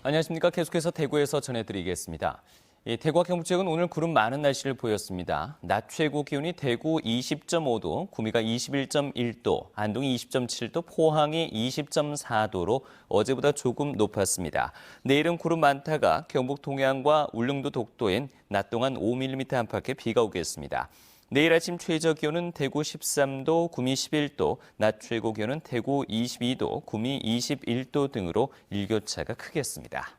안녕하십니까. 계속해서 대구에서 전해드리겠습니다. 대구와 경북 지역은 오늘 구름 많은 날씨를 보였습니다. 낮 최고 기온이 대구 20.5도, 구미가 21.1도, 안동이 20.7도, 포항이 20.4도로 어제보다 조금 높았습니다. 내일은 구름 많다가 경북 동해안과 울릉도 독도엔 낮 동안 5mm 안팎의 비가 오겠습니다. 내일 아침 최저 기온은 대구 13도, 구미 11도, 낮 최고 기온은 대구 22도, 구미 21도 등으로 일교차가 크겠습니다.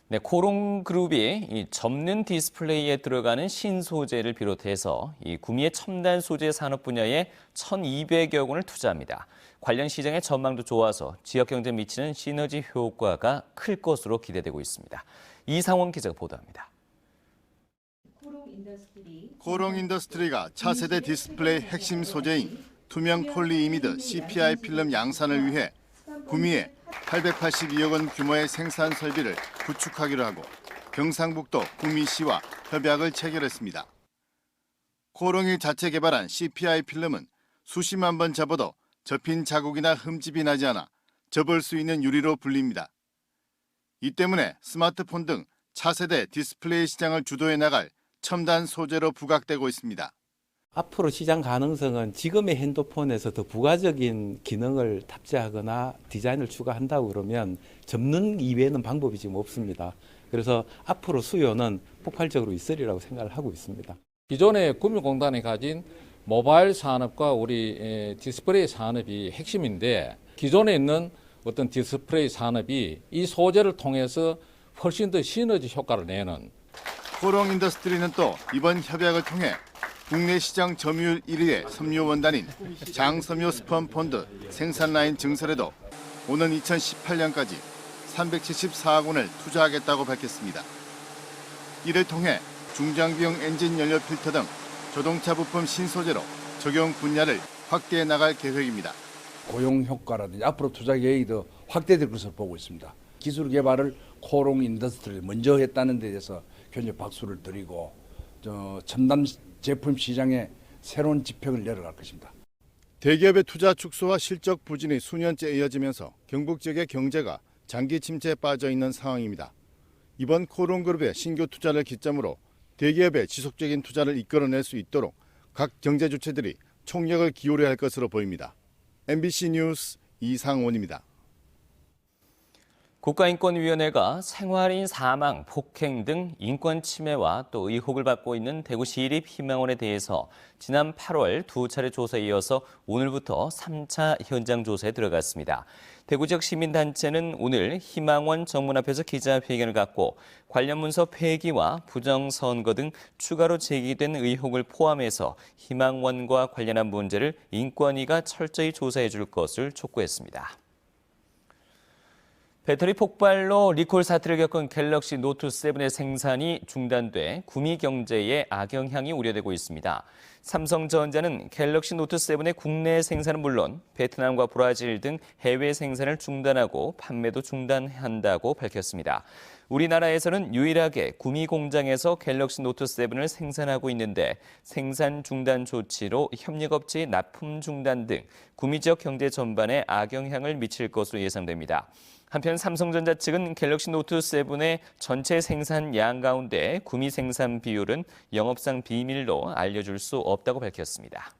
네, 코롱그룹이 이 접는 디스플레이에 들어가는 신소재를 비롯해서 이 구미의 첨단 소재 산업 분야에 1,200여 원을 투자합니다. 관련 시장의 전망도 좋아서 지역 경제에 미치는 시너지 효과가 클 것으로 기대되고 있습니다. 이상원 기자가 보도합니다. 코롱 인더스트리가 차세대 디스플레이 핵심 소재인 투명 폴리이미드 CPI 필름 양산을 위해 구미에 882억 원 규모의 생산 설비를 구축하기로 하고 경상북도 구미시와 협약을 체결했습니다. 코롱이 자체 개발한 CPI 필름은 수십만 번 접어도 접힌 자국이나 흠집이 나지 않아 접을 수 있는 유리로 불립니다. 이 때문에 스마트폰 등 차세대 디스플레이 시장을 주도해 나갈 첨단 소재로 부각되고 있습니다. 앞으로 시장 가능성은 지금의 핸드폰에서 더 부가적인 기능을 탑재하거나 디자인을 추가한다고 그러면 접는 이외에는 방법이 지금 없습니다. 그래서 앞으로 수요는 폭발적으로 있으리라고 생각을 하고 있습니다. 기존의 금융공단이 가진 모바일 산업과 우리 디스플레이 산업이 핵심인데 기존에 있는 어떤 디스플레이 산업이 이 소재를 통해서 훨씬 더 시너지 효과를 내는 코롱 인더스트리는 또 이번 협약을 통해 국내 시장 점유율 1위의 섬유 원단인 장섬유 스펀 폰드 생산 라인 증설에도 오는 2018년까지 374억 원을 투자하겠다고 밝혔습니다. 이를 통해 중장비용 엔진 연료 필터 등 자동차 부품 신소재로 적용 분야를 확대해 나갈 계획입니다. 고용 효과라든지 앞으로 투자 계획이 더 확대될 것으로 보고 있습니다. 기술 개발을 코롱 인더스트리를 먼저 했다는 데 대해서 굉장히 박수를 드리고 첨단 제품 시장에 새로운 지평을 열어갈 것입니다. 대기업의 투자 축소와 실적 부진이 수년째 이어지면서 경북 지역의 경제가 장기 침체에 빠져 있는 상황입니다. 이번 코롱그룹의 신규 투자를 기점으로 대기업의 지속적인 투자를 이끌어낼 수 있도록 각 경제 주체들이 총력을 기울여야 할 것으로 보입니다. MBC 뉴스 이상원입니다. 국가인권위원회가 생활인 사망, 폭행 등 인권 침해와 또 의혹을 받고 있는 대구 시립희망원에 대해서 지난 8월 두 차례 조사에 이어서 오늘부터 3차 현장 조사에 들어갔습니다. 대구 지역 시민단체는 오늘 희망원 정문 앞에서 기자회견을 갖고 관련 문서 폐기와 부정선거 등 추가로 제기된 의혹을 포함해서 희망원과 관련한 문제를 인권위가 철저히 조사해 줄 것을 촉구했습니다. 배터리 폭발로 리콜 사태를 겪은 갤럭시 노트 7의 생산이 중단돼 구미 경제에 악영향이 우려되고 있습니다. 삼성전자는 갤럭시 노트 7의 국내 생산은 물론 베트남과 브라질 등 해외 생산을 중단하고 판매도 중단한다고 밝혔습니다. 우리나라에서는 유일하게 구미 공장에서 갤럭시 노트 7을 생산하고 있는데 생산 중단 조치로 협력업체의 납품 중단 등 구미 지역 경제 전반에 악영향을 미칠 것으로 예상됩니다. 한편 삼성전자 측은 갤럭시 노트 7의 전체 생산량 가운데 구미 생산 비율은 영업상 비밀로 알려줄 수 없다고 밝혔습니다.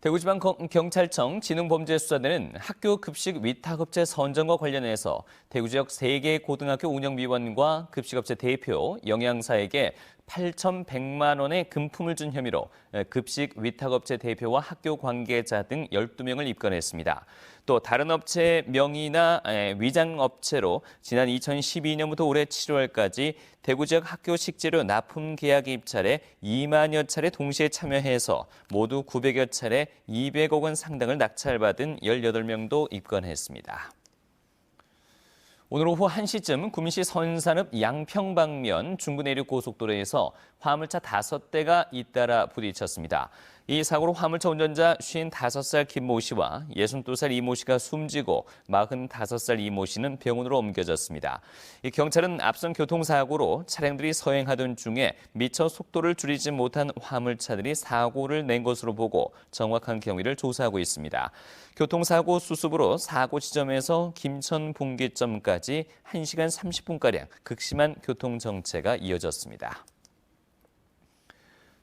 대구지방경찰청 지능범죄수사대는 학교 급식 위탁업체 선정과 관련해서 대구 지역 3개 고등학교 운영위원과 급식업체 대표, 영양사에게 8,100만 원의 금품을 준 혐의로 급식 위탁업체 대표와 학교 관계자 등 12명을 입건했습니다. 또 다른 업체 명의나 위장업체로 지난 2012년부터 올해 7월까지 대구 지역 학교 식재료 납품 계약에 입찰해 2만여 차례 동시에 참여해서 모두 900여 차례 200억 원 상당을 낙찰받은 18명도 입건했습니다. 오늘 오후 1시쯤 구미시 선산읍 양평 방면 중부내륙 고속도로에서 화물차 5대가 잇따라 부딪혔습니다. 이 사고로 화물차 운전자 55살 김모 씨와 62살 이모 씨가 숨지고 45살 이모 씨는 병원으로 옮겨졌습니다. 이 경찰은 앞선 교통사고로 차량들이 서행하던 중에 미처 속도를 줄이지 못한 화물차들이 사고를 낸 것으로 보고 정확한 경위를 조사하고 있습니다. 교통사고 수습으로 사고 지점에서 김천 분기점까지 1시간 30분가량 극심한 교통정체가 이어졌습니다.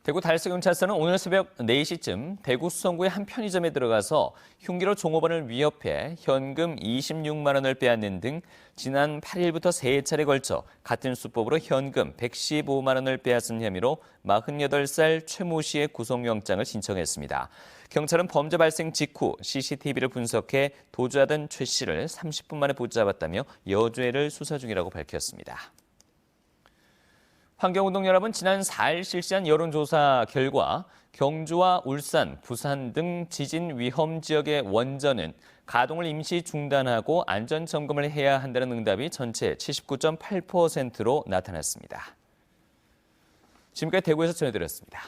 대구 달서경찰서는 오늘 새벽 4시쯤 대구 수성구의 한 편의점에 들어가서 흉기로 종업원을 위협해 현금 26만 원을 빼앗는 등 지난 8일부터 3차례 걸쳐 같은 수법으로 현금 115만 원을 빼앗은 혐의로 48살 최모 씨의 구속영장을 신청했습니다. 경찰은 범죄 발생 직후 CCTV를 분석해 도주하던 최 씨를 30분 만에 붙잡았다며 여죄를 수사 중이라고 밝혔습니다. 환경운동 연합은 지난 4일 실시한 여론조사 결과 경주와 울산, 부산 등 지진 위험 지역의 원전은 가동을 임시 중단하고 안전점검을 해야 한다는 응답이 전체 79.8%로 나타났습니다. 지금까지 대구에서 전해드렸습니다.